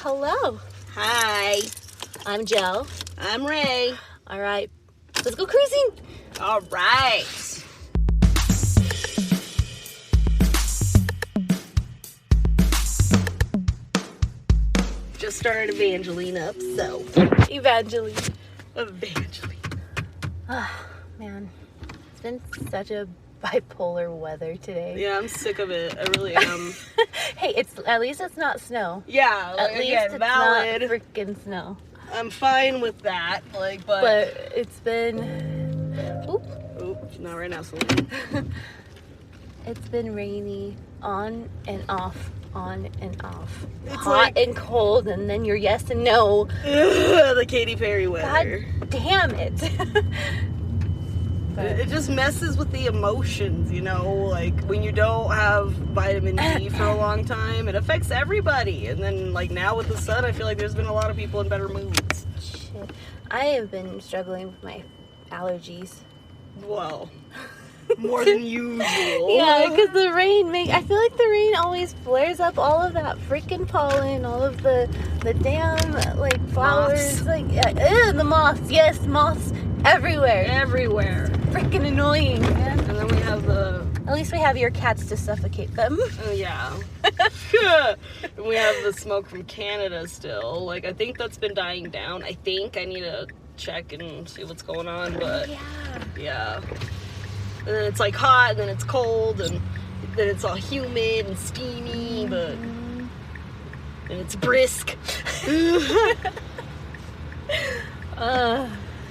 hello. Hi. I'm Jill. I'm Ray. All right, let's go cruising. All right. Just started Evangeline up, so. Evangeline. Evangeline. Oh, man. It's been such a bipolar weather today. Yeah, I'm sick of it. I really am. Hey, at least it's not snow. Yeah, At least it's valid. not freaking snow. I'm fine with that. But it's been... Oop, not right now, Celine. It's been rainy on and off. It's hot like... and cold, and then you're yes and no. The Katy Perry weather. God damn it. It just messes with the emotions, you know, like when you don't have vitamin D for a long time, it affects everybody. And then like now with the sun, I feel like there's been a lot of people in better moods. Shit. I have been struggling with my allergies. Well, more than usual. Yeah, because the rain I feel like the rain always flares up all of that freaking pollen, all of the damn like flowers, the moths. Yes, moths everywhere. Everywhere. Freaking annoying, man. And then we have At least we have your cats to suffocate them. Oh yeah. And we have the smoke from Canada still. Like I think that's been dying down. I think I need to check and see what's going on, but yeah. And then it's like hot, and then it's cold, and then it's all humid and steamy, but and it's brisk.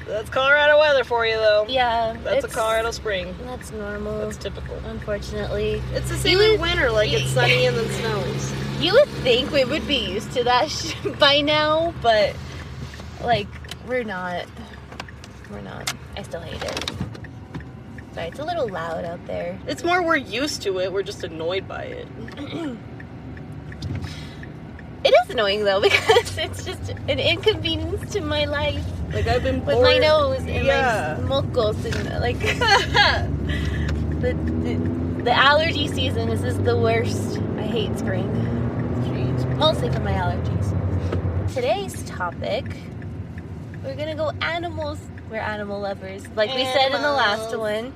That's Colorado weather for you, though. Yeah. That's a Colorado spring. That's normal. That's typical. Unfortunately. It's the same in winter, like it's sunny and then snows. You would think we would be used to that by now, but like we're not. I still hate it. Sorry, it's a little loud out there. It's more we're used to it. We're just annoyed by it. It is annoying though because it's just an inconvenience to my life. Like I've been with my nose and my mocos and like the allergy season is the worst. I hate spring. Mostly for my allergies. Today's topic, we're gonna go animals. We're animal lovers. Like we said in the last one,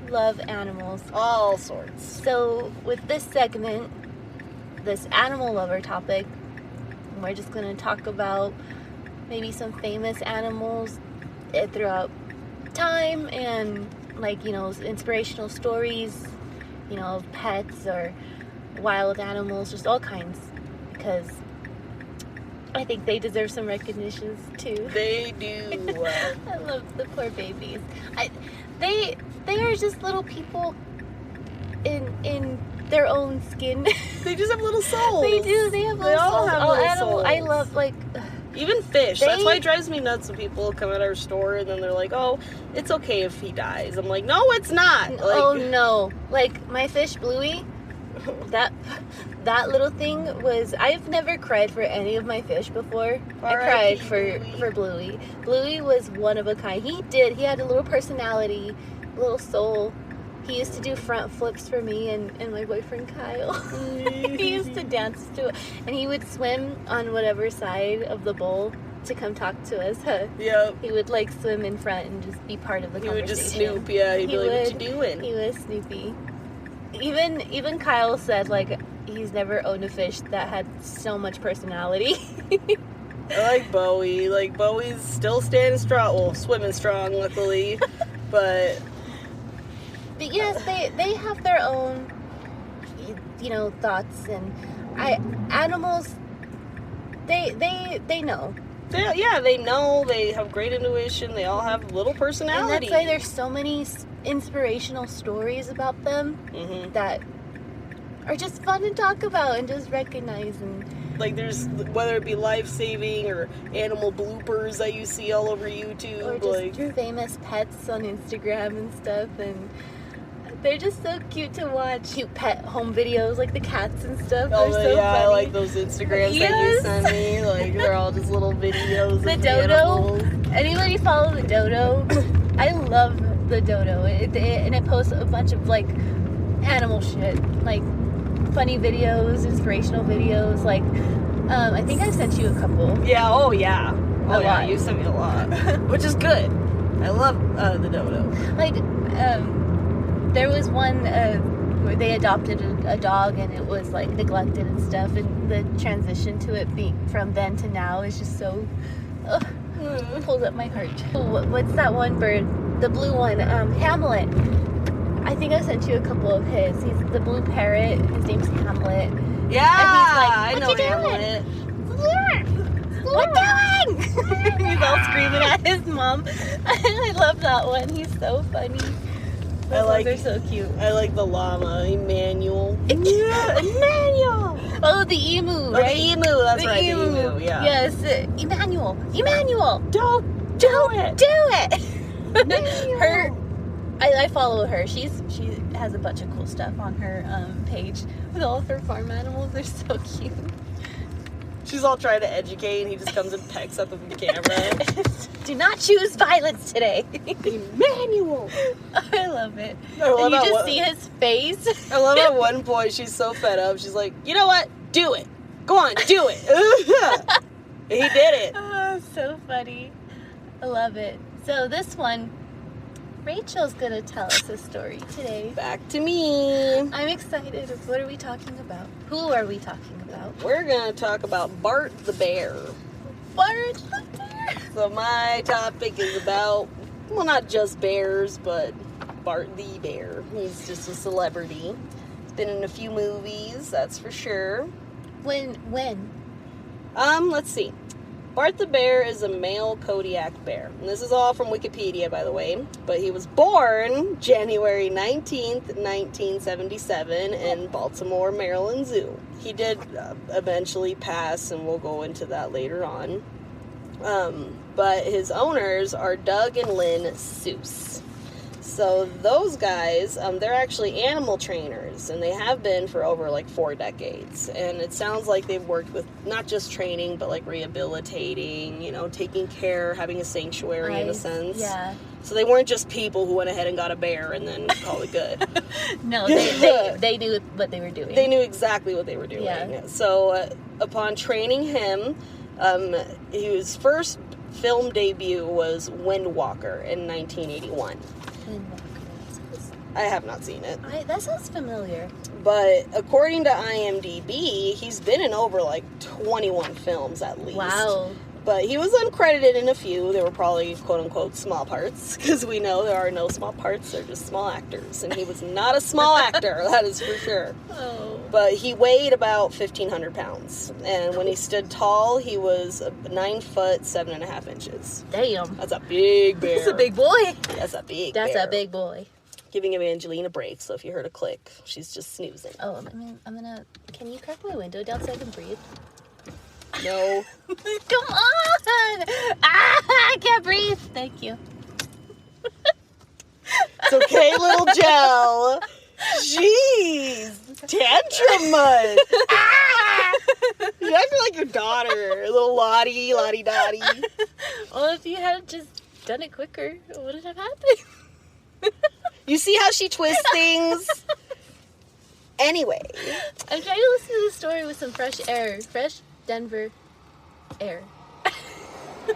love animals. All sorts. So with this segment, this animal lover topic, we're just going to talk about maybe some famous animals throughout time and like, you know, inspirational stories, you know, of pets or wild animals, just all kinds, because I think they deserve some recognition too. They do. I love the poor babies. They are just little people in their own skin. They just have little souls. They do. They have little souls. Have little souls. I love even fish. That's why it drives me nuts when people come at our store and then they're like, "Oh, it's okay if he dies." I'm like, "No, it's not." Oh no! Like my fish Bluey. That little thing was... I've never cried for any of my fish before. I cried for Bluey. Bluey was one of a kind. He had a little personality, a little soul. He used to do front flips for me and my boyfriend Kyle. He used to dance to it. And he would swim on whatever side of the bowl to come talk to us. Yep. He would like swim in front and just be part of the conversation. He would just snoop, yeah. He'd be like, "What you doing?" He was Snoopy. Even Kyle said like he's never owned a fish that had so much personality. I like Bowie. Like Bowie's still standing strong. Well, swimming strong, luckily. But yes, they have their own, you know, thoughts and animals. They know. They know. They have great intuition. They all have little personality. And that's why there's so many inspirational stories about them that are just fun to talk about and just recognize. And like there's, whether it be life-saving or animal bloopers that you see all over YouTube, or just famous pets on Instagram and stuff, and they're just so cute to watch. Cute pet home videos, like the cats and stuff. Oh, they're so funny. I like those Instagrams that you send me. Like they're all just little videos. The of dodo. animals. Anybody follow the dodo? I love the dodo. And it posts a bunch of like animal shit, like funny videos, inspirational videos, like I think I sent you a couple. Yeah, oh yeah. A lot. You sent me a lot. Which is good. I love the dodo. Like, there was one where they adopted a dog and it was like neglected and stuff, and the transition to it being from then to now is just so pulls up my heart. What's that one bird? The blue one, Hamlet. I think I sent you a couple of his. He's the blue parrot. His name's Hamlet. Yeah, and he's like, I know Hamlet. What doing? He's all screaming at his mom. I love that one. He's so funny. Those ones are so cute. I like the llama, Emmanuel. Yeah, Emmanuel. Oh, the emu, right? The emu, that's right, the emu, yeah. Yes, Emmanuel. Don't do it. Her, I follow her. She has a bunch of cool stuff on her page with all of her farm animals. They're so cute. She's all trying to educate, and he just comes and pecks up at the camera. Do not choose violence today. Emmanuel. I love it. And you just see his face. I love at one point, she's so fed up. She's like, you know what? Do it. Go on, do it. He did it. Oh, so funny. I love it. So this one, Rachel's going to tell us a story today. Back to me. I'm excited. What are we talking about? Who are we talking about? We're going to talk about Bart the Bear. Bart the Bear. So my topic is about, well, not just bears, but Bart the Bear. He's just a celebrity. He's been in a few movies, that's for sure. When? Let's see. Bart the Bear is a male Kodiak bear. And this is all from Wikipedia, by the way. But he was born January 19th, 1977 in Baltimore, Maryland Zoo. He did eventually pass, and we'll go into that later on. But his owners are Doug and Lynn Seuss. So those guys, they're actually animal trainers, and they have been for over like 4 decades. And it sounds like they've worked with not just training, but like rehabilitating, you know, taking care, having a sanctuary in a sense. Yeah. So they weren't just people who went ahead and got a bear and then called it good. No, they knew what they were doing. They knew exactly what they were doing. Yeah. So upon training him, his first film debut was Windwalker in 1981. I have not seen it. That sounds familiar. But according to IMDb, he's been in over like 21 films at least. Wow. But he was uncredited in a few. They were probably quote-unquote small parts, because we know there are no small parts. They're just small actors. And he was not a small actor, that is for sure. Oh. But he weighed about 1,500 pounds. And when he stood tall, he was 9 foot, 7.5 inches. Damn. That's a big bear. That's a big boy. That's a big That's bear. a big boy. Giving Evangeline a break, so if you heard a click, she's just snoozing. Oh, I'm gonna... Can you crack my window down so I can breathe? No. Come on! I can't breathe. Thank you. It's okay, little Gel. Jeez. Tantrum mud. You acting like your daughter. Little Lottie Dottie. Well, if you had just done it quicker, it wouldn't have happened. You see how she twists things? Anyway. I'm trying to listen to the story with some fresh air. Fresh Denver air.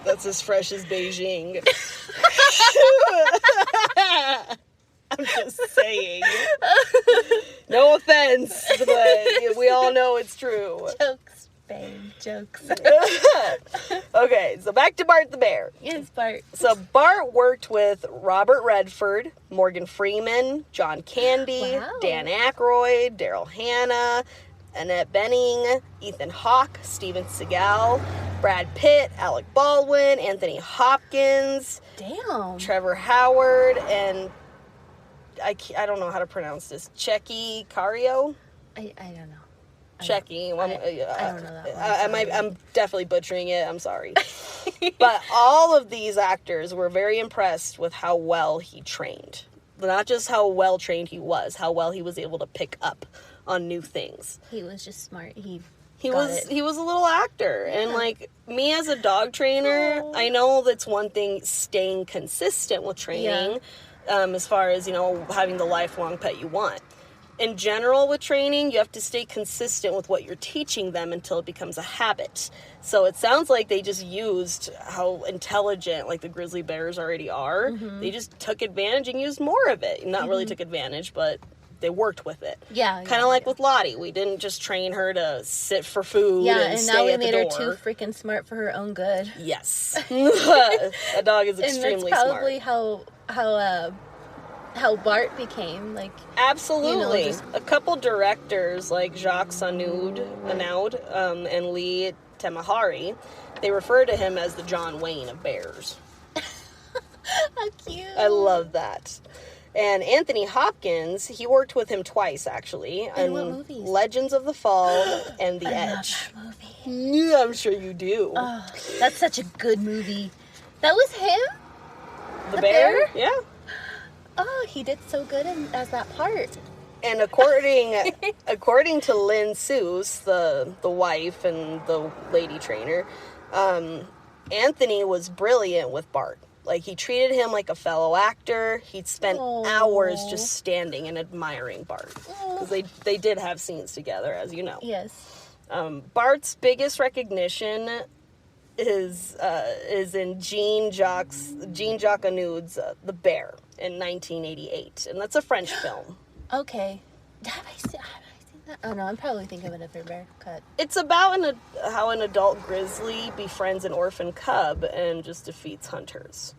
That's as fresh as Beijing. I'm just saying. No offense, but we all know it's true. Jokes, babe. Jokes. Okay, so back to Bart the Bear. Yes, Bart. So Bart worked with Robert Redford, Morgan Freeman, John Candy, Wow. Dan Aykroyd, Daryl Hannah, Annette Bening, Ethan Hawke, Steven Seagal, Brad Pitt, Alec Baldwin, Anthony Hopkins, Damn. Trevor Howard, and I don't know how to pronounce this. Checky Cario? I don't know. Checky. I don't know that one. I'm definitely butchering it. I'm sorry. But all of these actors were very impressed with how well he trained. Not just how well trained he was, how well he was able to pick up on new things. He was just smart. He was a little actor. Yeah. And like me as a dog trainer, I know that's one thing, staying consistent with training, as far as, you know, having the lifelong pet you want. in general with training, you have to stay consistent with what you're teaching them until it becomes a habit. So it sounds like they just used how intelligent, like, the grizzly bears already are. Mm-hmm. They just took advantage and used more of it. Not really took advantage, but they worked with it. Yeah. Kind of like with Lottie. We didn't just train her to sit for food and stay at the door. Yeah, and now we made her too freaking smart for her own good. Yes. A dog is extremely smart. And that's probably how Bart became, like... Absolutely. A couple directors, like Jacques Annaud and Lee Temahari, they refer to him as the John Wayne of bears. How cute. I love that. And Anthony Hopkins, he worked with him twice, actually. In what movies? Legends of the Fall and The Edge. I love that movie. Yeah, I'm sure you do. Oh, that's such a good movie. That was him? The bear? Yeah. Oh, he did so good as that part. And according to Lynn Seuss, the wife and the lady trainer, Anthony was brilliant with Bart. Like, he treated him like a fellow actor. He'd spent hours just standing and admiring Bart. Because they did have scenes together, as you know. Yes. Bart's biggest recognition is in Jean-Jacques Annaud's The Bear in 1988. And that's a French film. Okay. Have I seen that? Oh, no, I'm probably thinking of another bear cut. It's about how an adult grizzly befriends an orphan cub and just defeats hunters.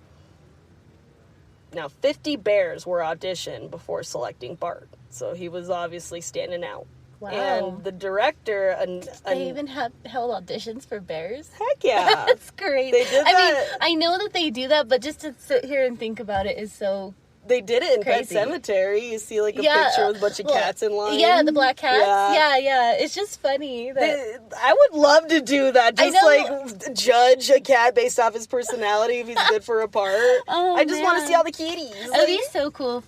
Now, 50 bears were auditioned before selecting Bart, so he was obviously standing out. Wow. And the director... They even held auditions for bears? Heck yeah. That's great. They did that. I mean, I know that they do that, but just to sit here and think about it is so... They did it in Pet Cemetery. You see, like, a picture with a bunch of cats in line. Yeah, the black cats. Yeah. It's just funny. I would love to do that. Just, like, judge a cat based off his personality if he's good for a part. I just want to see all the kitties. It would be so cool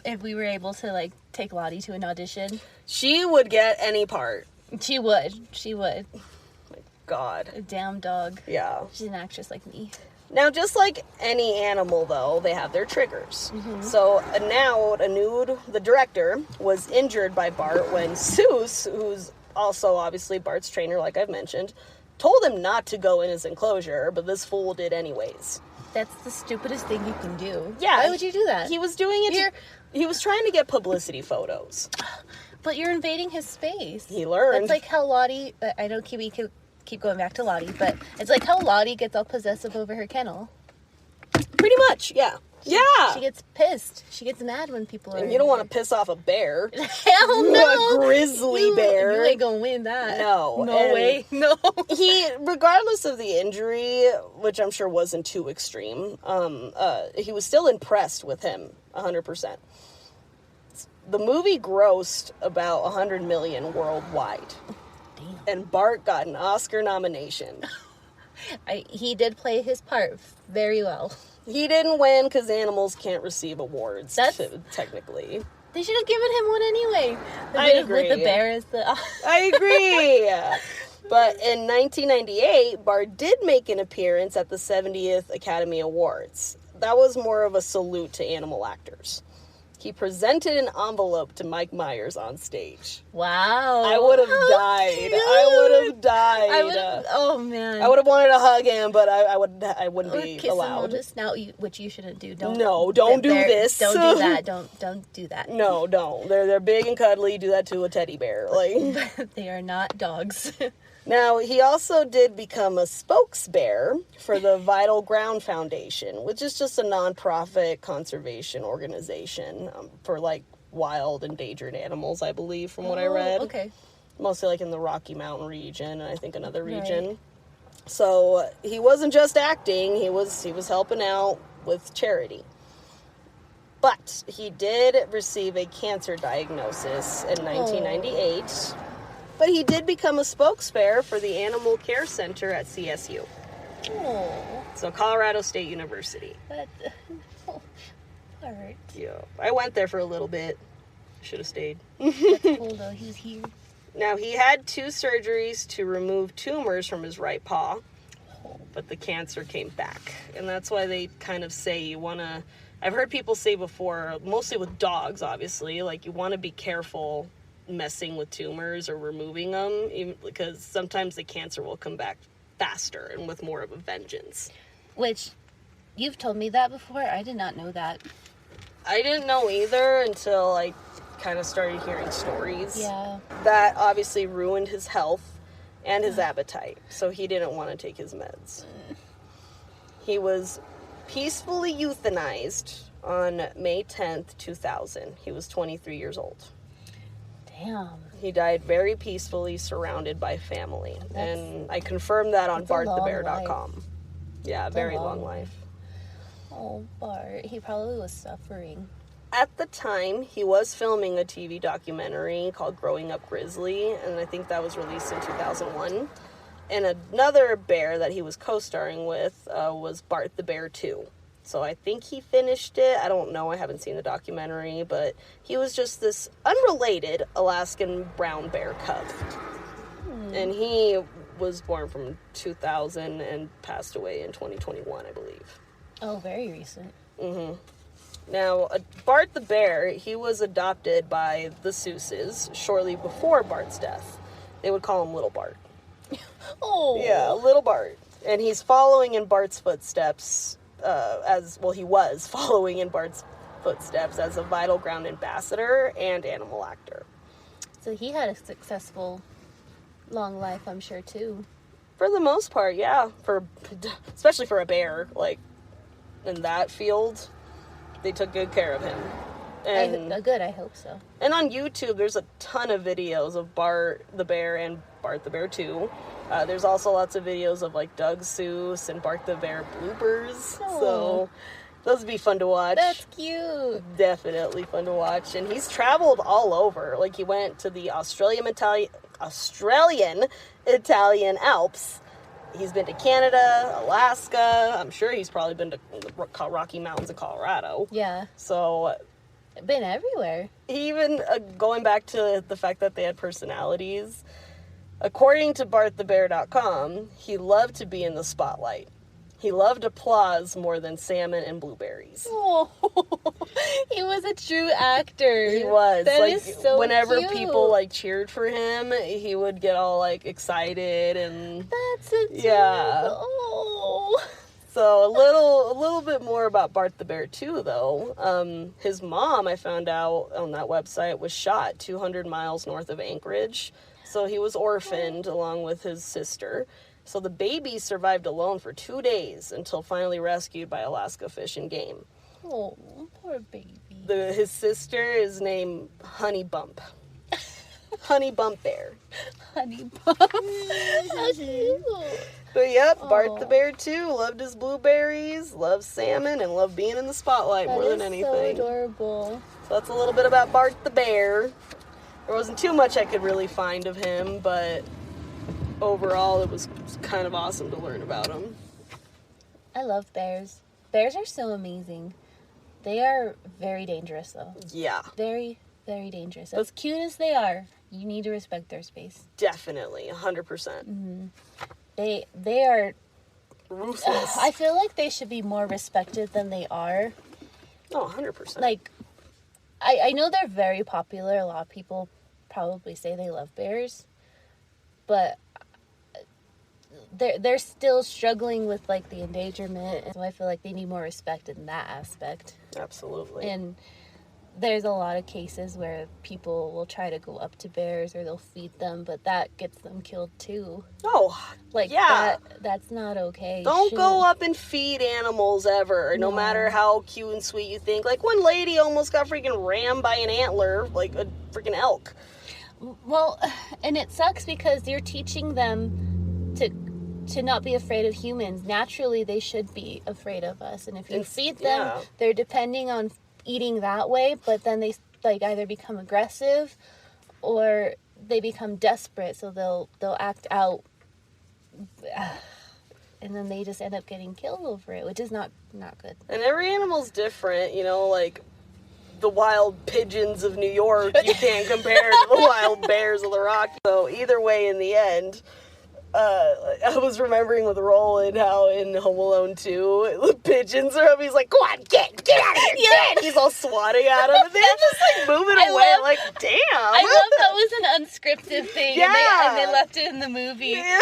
if we were able to, like, take Lottie to an audition. She would get any part. She would. My God. A damn dog. Yeah. She's an actress like me. Now, just like any animal, though, they have their triggers. Mm-hmm. So, Annaud, the director, was injured by Bart when Seuss, who's also obviously Bart's trainer, like I've mentioned, told him not to go in his enclosure, but this fool did anyways. That's the stupidest thing you can do. Yeah. Why would you do that? He was doing it he was trying to get publicity photos. But you're invading his space. He learned. That's like how Lottie, I know we keep going back to Lottie, but it's like how Lottie gets all possessive over her kennel. Pretty much, yeah. She gets pissed. She gets mad when people are... And you don't want to piss off a bear. Hell no! A grizzly bear. You ain't gonna win that. No. No way. No. He, regardless of the injury, which I'm sure wasn't too extreme, he was still impressed with him, 100%. The movie grossed about $100 million worldwide. Damn. And Bart got an Oscar nomination. He did play his part very well. He didn't win because animals can't receive awards, technically. They should have given him one anyway. I agree. With the bear as the... I agree. But in 1998, Bart did make an appearance at the 70th Academy Awards. That was more of a salute to animal actors. He presented an envelope to Mike Myers on stage. Wow. I would have died. Cute. Oh, man. I would have wanted to hug him, but I wouldn't be kiss allowed. him on the snout, which you shouldn't do. Don't do this. Don't do that. Don't do that. No, don't. They're big and cuddly. Do that to a teddy bear. Like they are not dogs. Now, he also did become a spokesbear for the Vital Ground Foundation, which is just a nonprofit conservation organization for, like, wild endangered animals, I believe, from what I read. Okay. Mostly, like, in the Rocky Mountain region, and I think another region. Right. So, he wasn't just acting, he was helping out with charity. But he did receive a cancer diagnosis in 1998. But he did become a spokesbear for the Animal Care Center at CSU. Oh. So Colorado State University. Alright. Yeah. I went there for a little bit. Should have stayed. That's cool though, he's here. Now, he had 2 surgeries to remove tumors from his right paw. But the cancer came back. And that's why they kind of say you want to I've heard people say before, mostly with dogs, obviously, like, you want to be careful messing with tumors or removing them, even, because sometimes the cancer will come back faster and with more of a vengeance. Which, you've told me that before. I did not know that. I didn't know either until I kind of started hearing stories. Yeah. That obviously ruined his health and his appetite, so he didn't want to take his meds. He was peacefully euthanized on May 10th, 2000. He was 23 years old. Damn. He died very peacefully, surrounded by family. And I confirmed that on BartTheBear.com. Yeah, very long life. Oh, Bart. He probably was suffering. At the time, he was filming a TV documentary called Growing Up Grizzly, and I think that was released in 2001. And another bear that he was co-starring with was Bart the Bear 2. So I think he finished it. I don't know. I haven't seen the documentary, but he was just this unrelated Alaskan brown bear cub. And he was born from 2000 and passed away in 2021, I believe. Oh, very recent. Mm-hmm. Now, Bart the Bear, he was adopted by the Seuses shortly before Bart's death. They would call him Little Bart. Oh. Yeah, Little Bart. And he's following in Bart's footsteps, he was following in Bart's footsteps as a Vital Ground ambassador and animal actor. So he had a successful, long life, I'm sure, too. For the most part, yeah. Especially for a bear, like, in that field, they took good care of him. And I hope so. And on YouTube, there's a ton of videos of Bart the Bear and Bart the Bear 2. There's also lots of videos of, like, Doug Seuss and Bart the Bear bloopers. Oh. So those would be fun to watch. That's cute. Definitely fun to watch. And he's traveled all over. Like, he went to the Australian Italian Alps. He's been to Canada, Alaska. I'm sure he's probably been to the Rocky Mountains of Colorado. Yeah. So been everywhere. Even going back to the fact that they had personalities, according to BartTheBear.com, he loved to be in the spotlight. He loved applause more than salmon and blueberries. Oh, he was a true actor. He was. That like, is so whenever cute. people, like, cheered for him, he would get all, like, excited and... That's adorable. Yeah. Oh. So a little bit more about Bart the Bear too, though. His mom, I found out on that website, was shot 200 miles north of Anchorage. So he was orphaned along with his sister. So the baby survived alone for 2 days until finally rescued by Alaska Fish and Game. Oh, poor baby. His sister is named Honey Bump. Honey Bump Bear. Honey Bump. How cute. But yep, Bart the Bear too loved his blueberries, loved salmon, and loved being in the spotlight more than anything. So adorable. So that's a little bit about Bart the Bear. There wasn't too much I could really find of him, but overall it was kind of awesome to learn about him. I love bears. Bears are so amazing. They are very dangerous, though. Yeah. Very, very dangerous. As cute as they are, you need to respect their space. Definitely, 100%. Mm-hmm. They are ruthless. I feel like they should be more respected than they are. Oh, 100%. Like, I know they're very popular. A lot of people probably say they love bears, but they're still struggling with, like, the endangerment, and so I feel like they need more respect in that aspect. Absolutely. And there's a lot of cases where people will try to go up to bears or they'll feed them, but that gets them killed too. Oh, like, yeah. That's not okay. Don't go up and feed animals ever, no matter how cute and sweet you think. Like, one lady almost got freaking rammed by an antler, like a freaking elk. Well, and it sucks because you're teaching them to not be afraid of humans. Naturally, they should be afraid of us. And if you feed them, they're depending on eating that way, but then they, like, either become aggressive or they become desperate, so they'll act out, and then they just end up getting killed over it, which is not good. And every animal's different, you know, like the wild pigeons of New York, you can't compare to the wild bears of the Rockies. So either way, in the end, I was remembering with Roland how in Home Alone 2, the pigeons are up. He's like, go on, get out of here, get! He's all swatting at him, and they're just like moving away. Like, damn. I love that was an unscripted thing, and they left it in the movie. Yeah.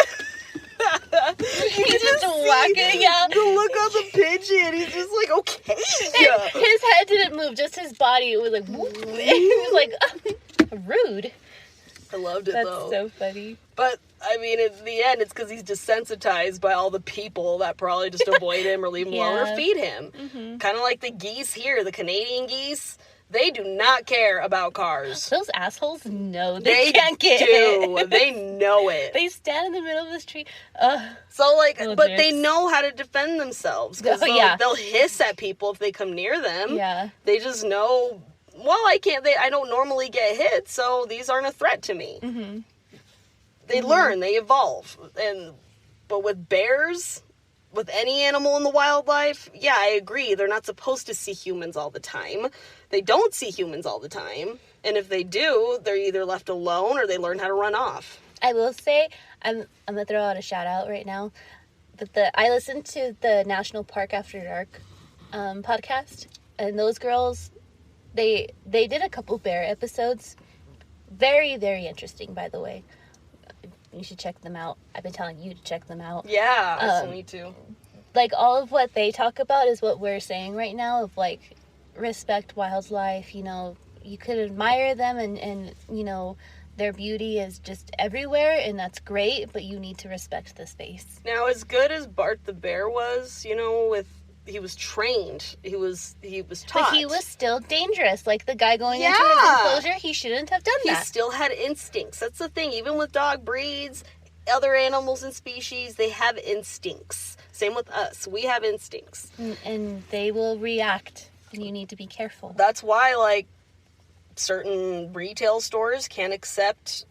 He's just walking out. The look on the pigeon. He's just like, okay. His head didn't move, just his body. It was like, whoop. It was like, rude. I loved it, though. That's so funny. But, I mean, in the end, it's because he's desensitized by all the people that probably just avoid him or leave him alone or feed him. Mm-hmm. Kind of like the geese here, the Canadian geese. They do not care about cars. Those assholes know they can't get it. They know it. They stand in the middle of the street. So, like, but they know how to defend themselves. Because they'll hiss at people if they come near them. Yeah. They just know, well, I don't normally get hit, so these aren't a threat to me. Mm-hmm. They learn, they evolve. But with bears, with any animal in the wildlife, yeah, I agree. They're not supposed to see humans all the time. They don't see humans all the time. And if they do, they're either left alone or they learn how to run off. I will say, I'm going to throw out a shout out right now. That I listened to the National Park After Dark podcast. And those girls, they did a couple bear episodes. Very, very interesting, by the way. You should check them out. I've been telling you to check them out. Yeah, I still need to. Like, all of what they talk about is what we're saying right now, of, like, respect wildlife, you know, you could admire them and you know, their beauty is just everywhere, and that's great, but you need to respect the space. Now, as good as Bart the Bear was, you know, he was trained, he was taught. But he was still dangerous. Like, the guy going into his enclosure, he shouldn't have done that. He still had instincts. That's the thing. Even with dog breeds, other animals and species, they have instincts. Same with us. We have instincts. And they will react, and you need to be careful. That's why, like, certain retail stores can't accept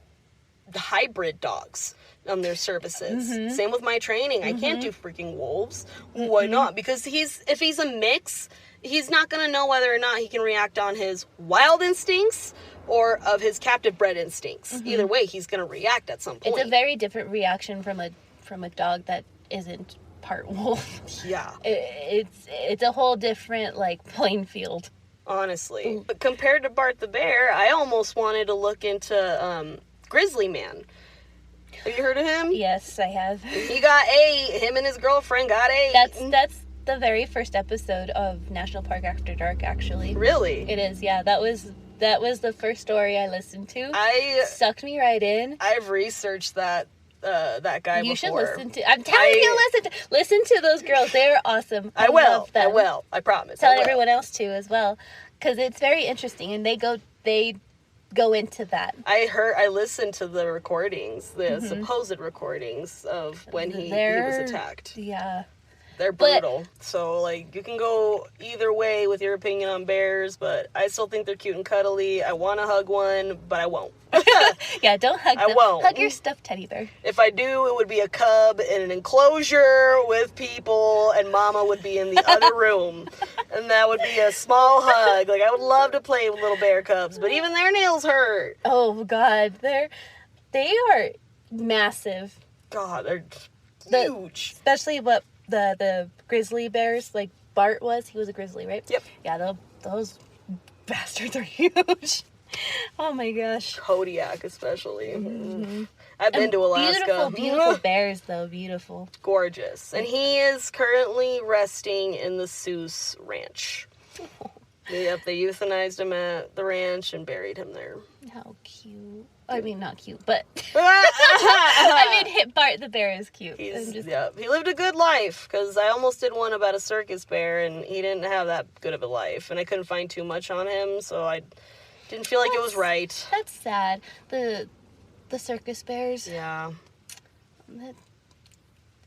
hybrid dogs on their services. Mm-hmm. Same with my training. Mm-hmm. I can't do freaking wolves. Mm-hmm. Why not? Because if he's a mix, he's not going to know whether or not he can react on his wild instincts or of his captive bred instincts. Mm-hmm. Either way, he's going to react at some point. It's a very different reaction from a dog that isn't part wolf. Yeah. It's a whole different, like, playing field. Honestly. But compared to Bart the Bear, I almost wanted to look into Grizzly Man. Have you heard of him? Yes, I have. Him and his girlfriend got That's the very first episode of National Park After Dark, actually. Really? It is, yeah. That was the first story I listened to. Sucked me right in. I've researched that guy before. You should listen to. I'm telling you, listen to those girls. They're awesome. I will. I will. I promise. Tell everyone else too as well, because it's very interesting, and they go into that. I listened to the recordings, the supposed recordings of when he was attacked. Yeah. They're brutal. So, like, you can go either way with your opinion on bears, but I still think they're cute and cuddly. I want to hug one, but I won't. Yeah, don't hug them. I won't. Hug your stuffed teddy bear. If I do, it would be a cub in an enclosure with people, and Mama would be in the other room. And that would be a small hug. Like, I would love to play with little bear cubs, but even their nails hurt. Oh, God. They are massive. God, they're huge. Especially what the grizzly bears, like Bart was. He was a grizzly, right? Yep. Yeah, those bastards are huge. Oh my gosh. Kodiak, especially. Mm-hmm. I've been to Alaska. Beautiful bears, though. Beautiful. Gorgeous. And he is currently resting in the Seuss Ranch. Yep, they euthanized him at the ranch and buried him there. How cute. I mean, not cute, but... I mean, Bart the Bear is cute. Yeah, he lived a good life, because I almost did one about a circus bear, and he didn't have that good of a life, and I couldn't find too much on him, so I didn't feel like it was right. That's sad. The circus bears. Yeah.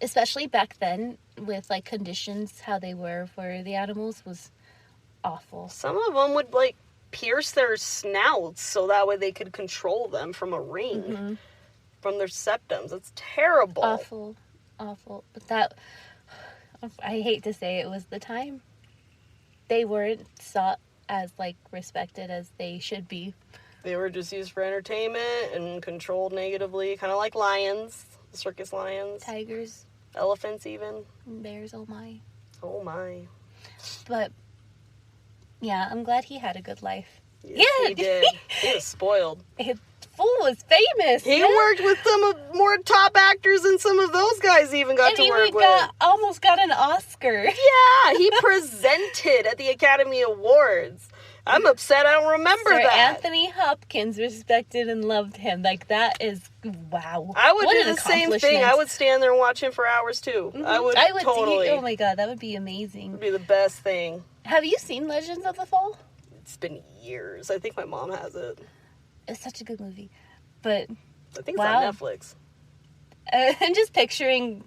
Especially back then, with, like, conditions, how they were for the animals was awful. Some of them would, like, pierce their snouts so that way they could control them from a ring, from their septums. That's terrible. Awful. But that, I hate to say it, was the time. They weren't sought as, like, respected as they should be. They were just used for entertainment and controlled negatively, kind of like lions. circus lions, tigers, elephants even. bears, oh my. Oh my. But, yeah, I'm glad he had a good life. Yes, Yeah. he did. He was spoiled. His fool was famous. He worked with some of more top actors than some of those guys even got to work with. Almost got an Oscar. Yeah, he presented at the Academy Awards. I'm upset I don't remember Sir that. Anthony Hopkins respected and loved him. Like, that is, wow. I would What do an the same thing. accomplishment. I would stand there and watch him for hours too. I would totally. Oh my god, that would be amazing. It'd be the best thing. Have you seen Legends of the Fall? It's been years. I think my mom has it. It's such a good movie. But, I think it's wow. on Netflix. I'm just picturing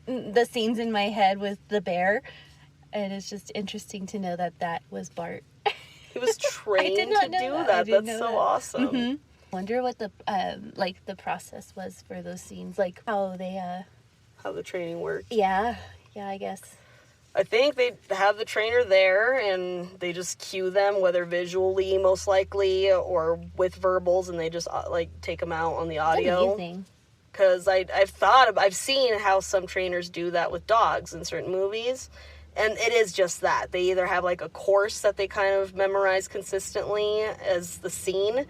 the scenes in my head with the bear. And it's just interesting to know that that was Bart. He was trained to do that. That's so awesome. Mm-hmm. Wonder what the the process was for those scenes, like how they how the training worked. Yeah, I guess. I think they have the trainer there and they just cue them, whether visually most likely or with verbals, and they just take them out on the audio. That's amazing. Because I've seen how some trainers do that with dogs in certain movies. And it is just that. They either have like a course that they kind of memorize consistently as the scene,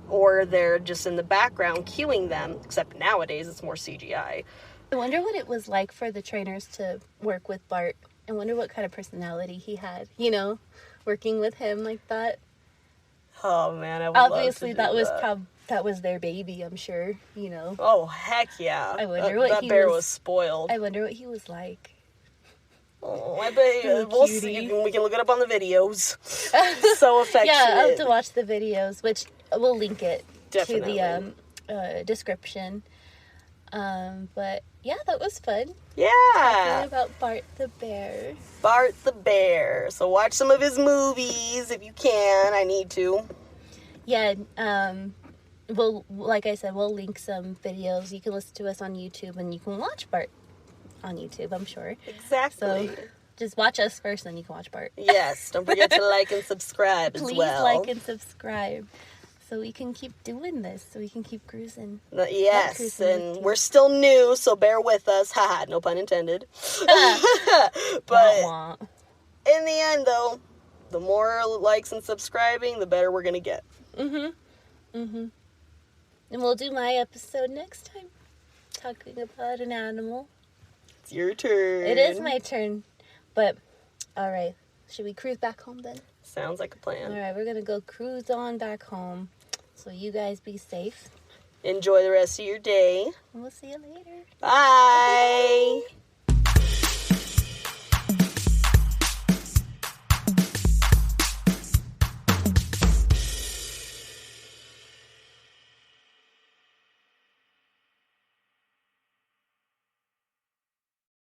or they're just in the background cueing them, except nowadays it's more CGI. I wonder what it was like for the trainers to work with Bart. I wonder what kind of personality he had, working with him like that. Oh man, I would Obviously love to do that was their baby, I'm sure, Oh, heck yeah. I wonder what that bear was spoiled. I wonder what he was like. Oh, I bet we'll see. We can look it up on the videos. So affectionate. Yeah, I'll have to watch the videos, which we'll link it Definitely. to the description. But yeah, that was fun. Yeah. Talking about Bart the Bear. Bart the Bear. So watch some of his movies if you can. I need to. Yeah, like I said, we'll link some videos. You can listen to us on YouTube and you can watch Bart on YouTube, I'm sure. Exactly. So just watch us first, then you can watch Bart. Yes, don't forget to like and subscribe as well. Please like and subscribe so we can keep doing this, so we can keep cruising. Yes, and we're still new, so bear with us. Haha, no pun intended. But in the end, though, the more likes and subscribing, the better we're going to get. And we'll do my episode next time, talking about an animal. It's your turn. It is my turn. But, alright. Should we cruise back home then? Sounds like a plan. Alright, we're going to go cruise on back home. So you guys be safe. Enjoy the rest of your day. And we'll see you later. Bye. Bye.